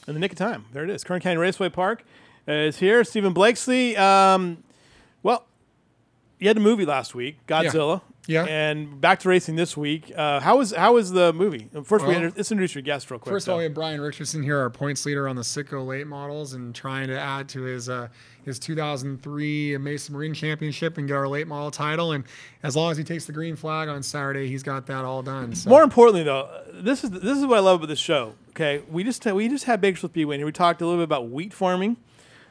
In the nick of time. There it is. Kern County Raceway Park is here. Stephen Blakesley. Well, you had a movie last week, Godzilla. Yeah. And back to racing this week. How was the movie? First, let's introduce your guest real quick. First of all, we have Brian Richardson here, our points leader on the CITGO late models, and trying to add to his 2003 Mesa Marine Championship and get our late model title. And as long as he takes the green flag on Saturday, he's got that all done. So. More importantly, though, this is what I love about this show. Okay, we just had Bakersfield Speedway in here. We talked a little bit about wheat farming.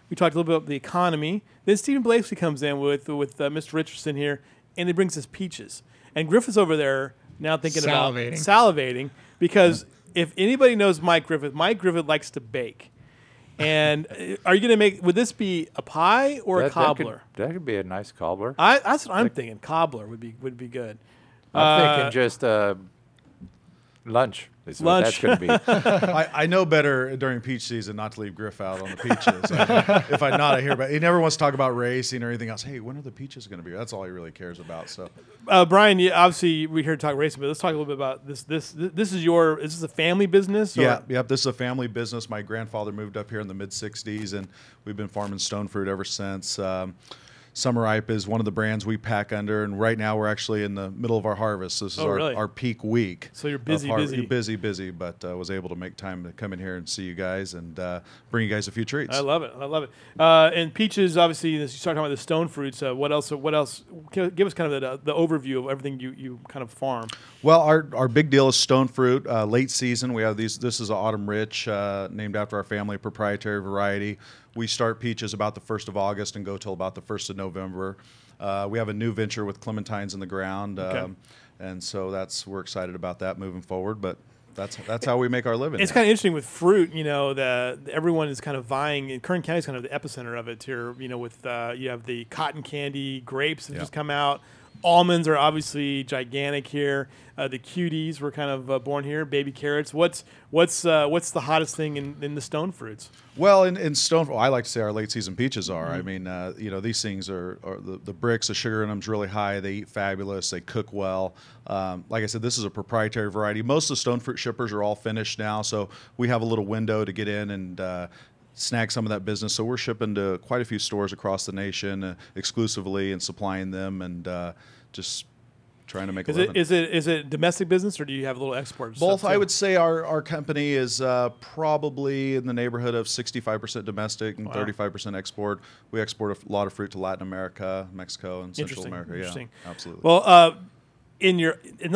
We talked a little bit about the economy. Then Stephen Blakesley comes in with Mr. Richardson here, and he brings us peaches. And Griffith's over there now thinking about salivating because if anybody knows Mike Griffith likes to bake. And are you going to would this be a pie or a cobbler? That could be a nice cobbler. That's what I'm thinking. Cobbler would be good. I'm thinking just lunch. Is what that's going to be. I know better during peach season not to leave Griff out on the peaches. If I not, I hear about. He never wants to talk about racing or anything else. Hey, when are the peaches going to be? That's all he really cares about. So, Brian, obviously we're here to talk racing, but let's talk a little bit about this. Is this a family business? Or? Yeah, yep. This is a family business. My grandfather moved up here in the mid '60s, and we've been farming stone fruit ever since. Summer Ripe is one of the brands we pack under, and right now we're actually in the middle of our harvest. This is our peak week. So you're busy. Busy, but was able to make time to come in here and see you guys and bring you guys a few treats. I love it. And peaches, obviously, you start talking about the stone fruits. What else? Give us kind of the overview of everything you kind of farm. Well, our big deal is stone fruit. Late season, we have these. This is an Autumn Rich, named after our family proprietary variety. We start peaches about the 1st of August and go till about the 1st of November. We have a new venture with clementines in the ground, and so we're excited about that moving forward. But that's how we make our living. It's kind of interesting with fruit. Everyone is kind of vying. And Kern County is kind of the epicenter of it here. With you have the cotton candy grapes that just come out. Almonds are obviously gigantic here. The cuties were kind of born here. Baby carrots. What's the hottest thing in the stone fruits? Well, in stone, I like to say our late season peaches are. I mean, these things are the bricks. The sugar in them is really high. They eat fabulous. They cook well. Like I said, this is a proprietary variety. Most of the stone fruit shippers are all finished now, so we have a little window to get in and snag some of that business. So we're shipping to quite a few stores across the nation exclusively and supplying them and just trying to make a living. Is it domestic business, or do you have a little export? Both. I would say our company is probably in the neighborhood of 65% domestic and 35% export. We export a lot of fruit to Latin America, Mexico, and Central America. Interesting. Yeah, absolutely. Well, it's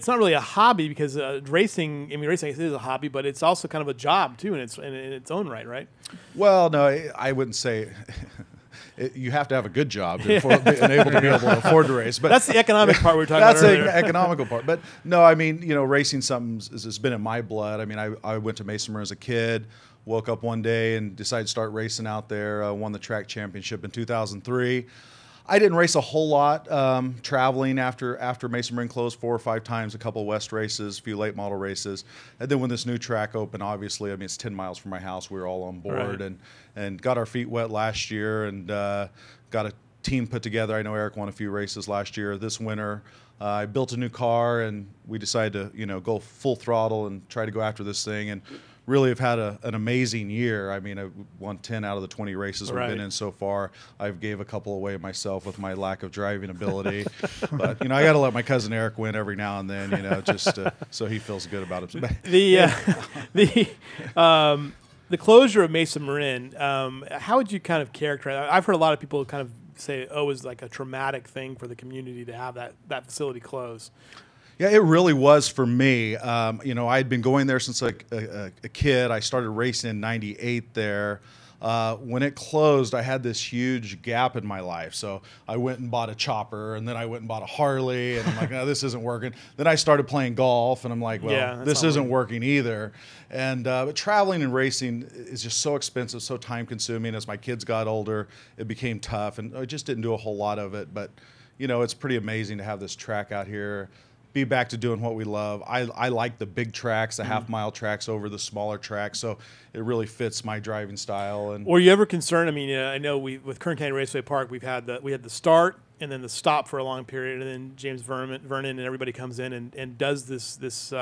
not really a hobby because racing. I mean, racing is a hobby, but it's also kind of a job too in its own right? Well, no, I wouldn't say. You have to have a good job and able to afford to race. But that's the economic part we were talking about earlier. That's the economical part. But no, I mean, racing has been in my blood. I mean, I went to Mesa Marine as a kid, woke up one day and decided to start racing out there, won the track championship in 2003. I didn't race a whole lot, traveling after Mesa Marine closed 4 or 5 times, a couple of West races, a few late model races. And then when this new track opened, obviously, I mean, it's 10 miles from my house. We were all on board and got our feet wet last year and got a team put together. I know Eric won a few races last year. This winter, I built a new car and we decided to, go full throttle and try to go after this thing. And really have had an amazing year. I mean, I've won 10 out of the 20 races we've been in so far. I've gave a couple away myself with my lack of driving ability. But, I got to let my cousin Eric win every now and then, just so he feels good about himself. The closure of Mesa Marin, how would you kind of characterize? I've heard a lot of people kind of say, it was like a traumatic thing for the community to have that facility close. Yeah, it really was for me. I had been going there since a kid. I started racing in '98 there. When it closed, I had this huge gap in my life. So I went and bought a chopper, and then I went and bought a Harley, and I'm like, no, this isn't working. Then I started playing golf, and I'm like, well, this isn't working either. And but traveling and racing is just so expensive, so time-consuming. As my kids got older, it became tough, and I just didn't do a whole lot of it. But, it's pretty amazing to have this track out here. Be back to doing what we love. I like the big tracks, the half-mile tracks over the smaller tracks, so it really fits my driving style. And were you ever concerned? I mean, I know with Kern County Raceway Park, we had the start, and then the stop for a long period, and then James Vernon and everybody comes in and does this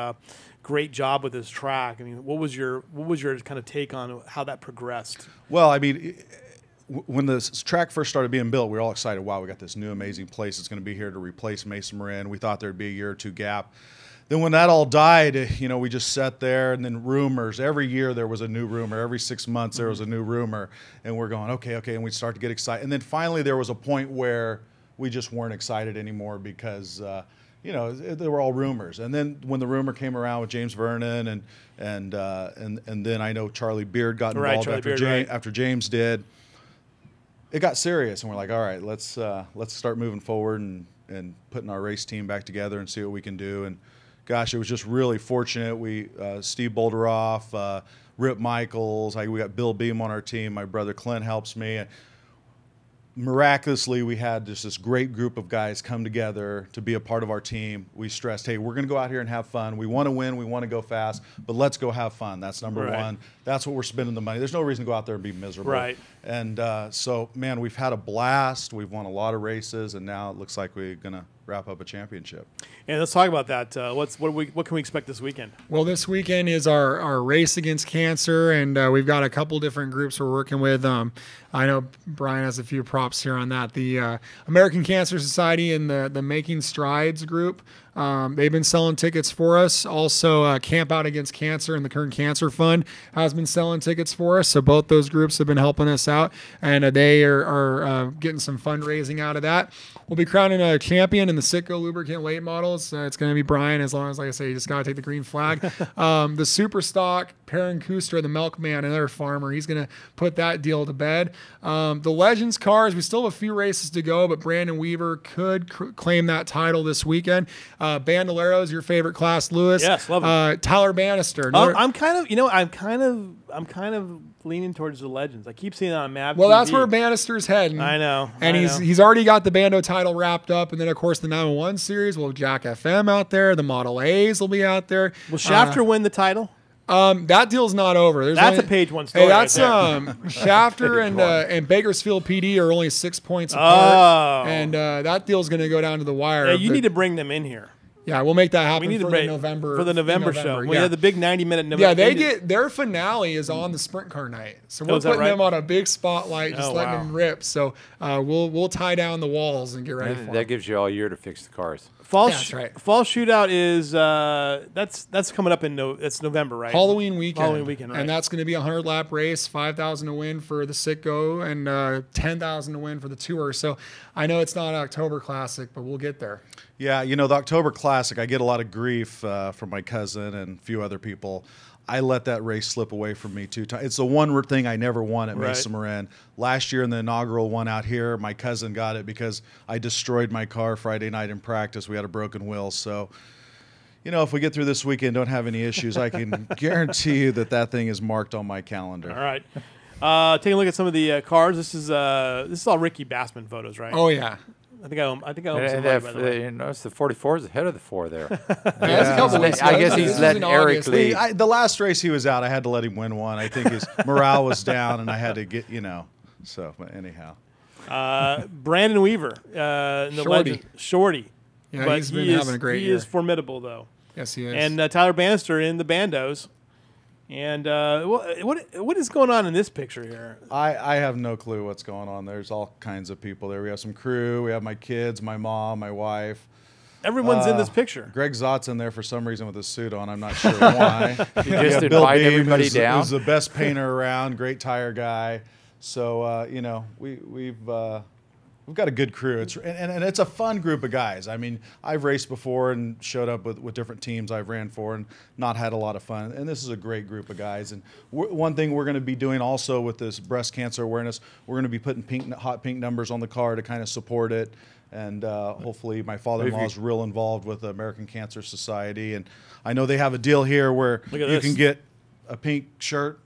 great job with this track. I mean, what was your kind of take on how that progressed? Well, I mean, when the track first started being built, we were all excited. Wow, we got this new amazing place that's going to be here to replace Mesa Marin. We thought there'd be a year or two gap. Then when that all died, we just sat there, and then rumors. Every year there was a new rumor. Every 6 months there was a new rumor, and we're going, okay, and we start to get excited. And then finally there was a point where we just weren't excited anymore because they were all rumors. And then when the rumor came around with James Vernon and then I know Charlie Beard got involved after James did, it got serious, and we're like, all right, let's start moving forward and putting our race team back together and see what we can do. And gosh, it was just really fortunate. We Steve Bolderoff, Rip Michaels, we got Bill Beam on our team. My brother Clint helps me. Miraculously, we had just this great group of guys come together to be a part of our team. We stressed, hey, we're going to go out here and have fun. We want to win. We want to go fast, but let's go have fun. That's number one. That's what we're spending the money. There's no reason to go out there and be miserable. Right. And so, man, we've had a blast. We've won a lot of races, and now it looks like we're going to wrap up a championship. And let's talk about that. What can we expect this weekend? Well, this weekend is our race against cancer, and we've got a couple different groups we're working with. I know Brian has a few props here on that. The American Cancer Society and the Making Strides group, they've been selling tickets for us. Also, Camp Out Against Cancer and the Kern Cancer Fund has been selling tickets for us. So both those groups have been helping us out, and they are getting some fundraising out of that. We'll be crowning a champion in the CITGO lubricant late models. It's going to be Brian, as long as, like I say, you just got to take the green flag. The Super Stock, Perrin Kustra, the Milkman, another farmer, he's going to put that deal to bed. The Legends cars, we still have a few races to go, but Brandon Weaver could claim that title this weekend. Bandoleros, your favorite class, Lewis. Yes, love it. Tyler Bannister. I'm kind of leaning towards the Legends. I keep seeing it on Map. Well, TV. that's where Bannister's heading. I know. And he's already got the Bando title wrapped up, and then of course the 911 series. We'll have Jack FM out there. The Model A's will be out there. Will Shafter win the title? That deal's not over. That's a page one story. Hey, that's right Shafter and Bakersfield PD are only 6 points apart, and that deal's going to go down to the wire. Yeah, you need to bring them in here. Yeah, we'll make that happen We need for to the November show. Yeah. We have the big 90-minute November. Yeah, they get their finale is on the sprint car night, so we're putting them on a big spotlight, just letting them rip. So we'll tie down the walls and get ready for that gives you all year to fix the cars. Fall Fall shootout is that's coming up that's November, right? Halloween weekend, right. And that's going to be a 100-lap race, 5,000 to win for the CITGO, and 10,000 to win for the tour. So I know it's not an October Classic, but we'll get there. Yeah, the October Classic, I get a lot of grief from my cousin and a few other people. I let that race slip away from me 2 times. It's the one thing I never won at Mesa Marin. Last year in the inaugural one out here, my cousin got it because I destroyed my car Friday night in practice. We had a broken wheel. So, if we get through this weekend, don't have any issues, I can guarantee you that thing is marked on my calendar. All right. Taking a look at some of the cars. This is all Ricky Bassman photos, right? Oh, yeah. I think I own some money, by the way. Notice the 44 is ahead of the 4 there. I guess he's letting Eric lead. The last race he was out, I had to let him win one. I think his morale was down, and I had to get, So, but anyhow. Brandon Weaver, in the Legend. Shorty. Yeah, but he's been having a great year. He is formidable, though. Yes, he is. And Tyler Bannister in the Bandos. And what is going on in this picture here? I have no clue what's going on. There's all kinds of people there. We have some crew. We have my kids, my mom, my wife. Everyone's in this picture. Greg Zott's in there for some reason with his suit on. I'm not sure why. You just invite everybody down. Who's the best painter around, great tire guy. So, we've got a good crew. And it's a fun group of guys. I mean, I've raced before and showed up with different teams I've ran for and not had a lot of fun. And this is a great group of guys. And one thing we're going to be doing also with this breast cancer awareness, we're going to be putting hot pink numbers on the car to kind of support it. And hopefully my father-in-law is real involved with the American Cancer Society. And I know they have a deal here where you can get a pink shirt,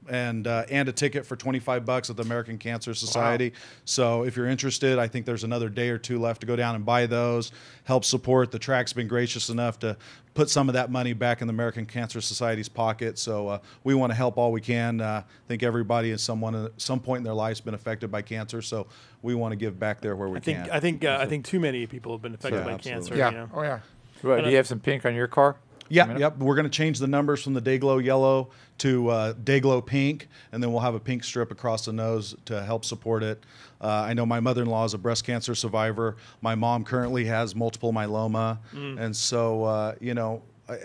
and a ticket for $25 at the American Cancer Society. Wow. So if you're interested, I think there's another day or two left to go down and buy those. Help support. The track's been gracious enough to put some of that money back in the American Cancer Society's pocket. So we want to help all we can. I think everybody at some point in their life has been affected by cancer. So we want to give back there where we can. I think too many people have been affected by cancer. Yeah. You know? Oh yeah. Well, do you have some pink on your car? Yep. We're going to change the numbers from the Dayglow yellow to Dayglow pink, and then we'll have a pink strip across the nose to help support it. I know my mother-in-law is a breast cancer survivor. My mom currently has multiple myeloma, and so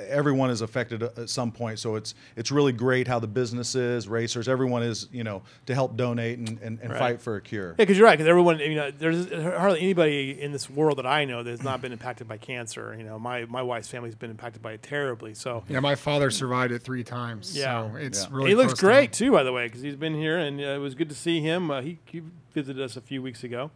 everyone is affected at some point. So it's really great how the businesses, racers, everyone is to help donate and right. fight for a cure. Yeah, because you're right. Because everyone, there's hardly anybody in this world that I know that has not been impacted by cancer. My wife's family's been impacted by it terribly. So yeah, my father survived it 3 times. Yeah, so it's really. He looks great too, by the way, because he's been here and it was good to see him. He visited us a few weeks ago.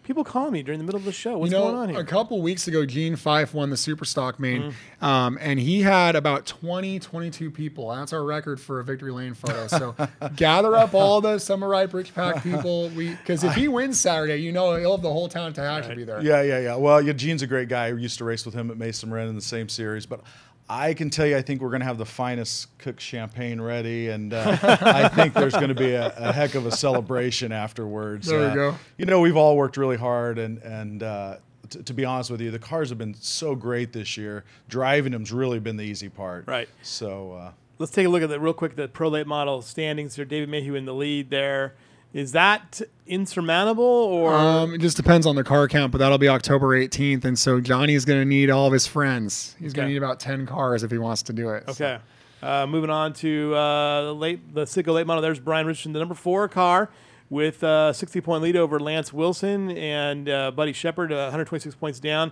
People call me during the middle of the show. What's going on here? A couple weeks ago, Gene Fife won the Superstock main, and he had about 22 people. That's our record for a Victory Lane photo. So gather up all the Summer Ripe Rich Pack people, because if he wins Saturday, he'll have the whole town to be there. Yeah. Well, Gene's a great guy. I used to race with him at Mason Marin in the same series, but I can tell you, I think we're going to have the finest cooked champagne ready, and I think there's going to be a heck of a celebration afterwards. There we go. We've all worked really hard, and to be honest with you, the cars have been so great this year. Driving them's really been the easy part. Right. So let's take a look at that real quick. The Pro Late Model standings here. David Mayhew in the lead there. Is that insurmountable, or it just depends on the car count? But that'll be October 18th, and so Johnny's going to need all of his friends. He's going to need about 10 cars if he wants to do it. Okay. So. Moving on to the CITGO late model. There's Brian Richardson, the number 4 car, with a 60-point lead over Lance Wilson and Buddy Shepard, 126 points down.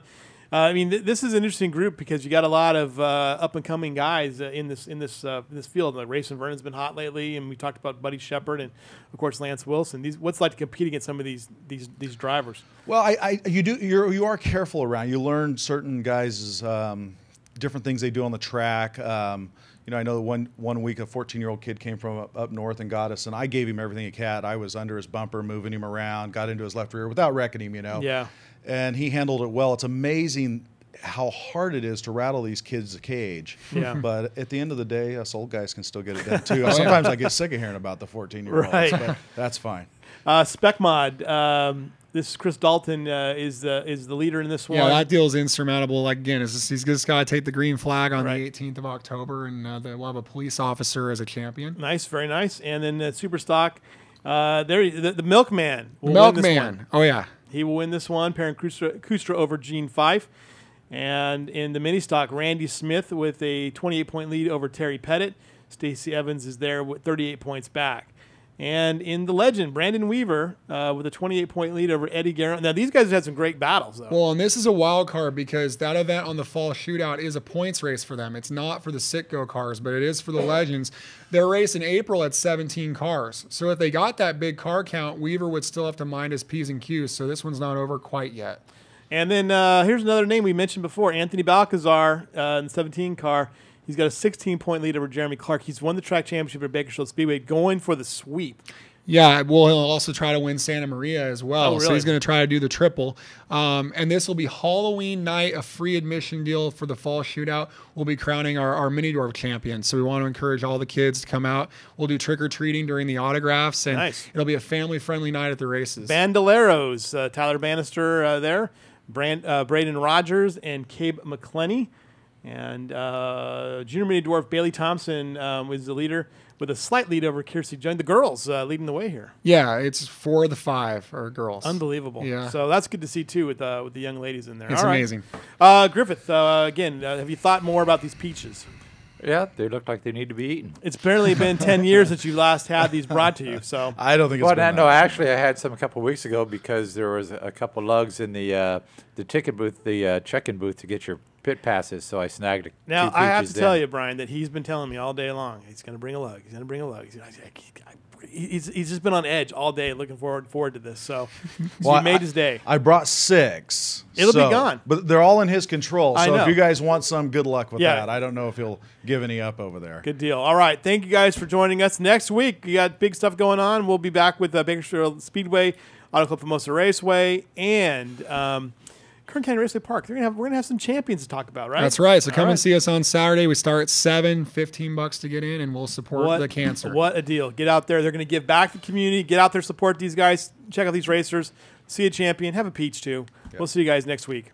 This is an interesting group because you got a lot of up and coming guys in this field. Like Rayson Vernon's been hot lately, and we talked about Buddy Shepard and of course Lance Wilson. What's it like to compete against some of these drivers? Well, you are careful around. You learn certain guys' different things they do on the track. I know one week a 14-year-old kid came from up north and got us, and I gave him everything he had. I was under his bumper, moving him around, got into his left rear without wrecking him. Yeah. And he handled it well. It's amazing how hard it is to rattle these kids' cage. Yeah. But at the end of the day, us old guys can still get it done too. Sometimes I get sick of hearing about the 14-year-olds, right. But that's fine. Spec Mod. This is Chris Dalton is the leader in this one. Yeah, that deal's insurmountable. Like again, he's just got to take the green flag on right. the 18th of October, and we'll have a police officer as a champion. Nice, very nice. And then Superstock. The Milkman. The Milkman. Oh yeah. He will win this one. Perrin Kustra over Gene Fife. And in the mini stock, Randy Smith with a 28-point lead over Terry Pettit. Stacey Evans is there with 38 points back. And in the legend, Brandon Weaver with a 28-point lead over Eddie Guerrero. Now, these guys have had some great battles, though. Well, and this is a wild card because that event on the fall shootout is a points race for them. It's not for the CITGO cars, but it is for the legends. They're racing April at 17 cars. So if they got that big car count, Weaver would still have to mind his P's and Q's. So this one's not over quite yet. And then here's another name we mentioned before, Anthony Balcazar in the 17 car. He's got a 16-point lead over Jeremy Clark. He's won the track championship at Bakersfield Speedway, going for the sweep. Yeah, well, he'll also try to win Santa Maria as well. Oh, really? So he's going to try to do the triple. And this will be Halloween night, a free admission deal for the fall shootout. We'll be crowning our mini dwarf champion. So we want to encourage all the kids to come out. We'll do trick-or-treating during the autographs. And nice. It'll be a family-friendly night at the races. Bandoleros, Tyler Bannister there, Braden Rogers, and Cabe McClenny. And junior mini dwarf Bailey Thompson was the leader with a slight lead over Kiersey Jung. The girls leading the way here. Yeah, it's 4 of the 5 are girls. Unbelievable. Yeah. So that's good to see too with the young ladies in there. It's amazing. Griffith, again, have you thought more about these peaches? Yeah, they look like they need to be eaten. It's barely been 10 years since you last had these brought to you. So I don't think it's been no, actually, I had some a couple of weeks ago because there was a couple lugs in the ticket booth, the check-in booth to get your pit passes. So I snagged a Now, few I have peaches to tell you, Brian, that he's been telling me all day long he's going to bring a lug. He's going to bring a lug. We he's just been on edge all day, looking forward to this. So, Well, he made his day. I brought 6. It'll be gone. But they're all in his control. I So know. if you guys want some, good luck with Yeah. that. I don't know if he'll give any up over there. Good deal. All right. Thank you guys for joining us. Next week, we got big stuff going on. We'll be back with Bakersfield Speedway, Auto Club Formosa Raceway, and Kern County Raceway Park. We're gonna have some champions to talk about, right? That's right. So come All and see us on Saturday. We start at 7, $15 to get in, and we'll support the cancer. What a deal. Get out there. They're going to give back to the community. Get out there, support these guys. Check out these racers. See a champion. Have a peach, too. We'll see you guys next week.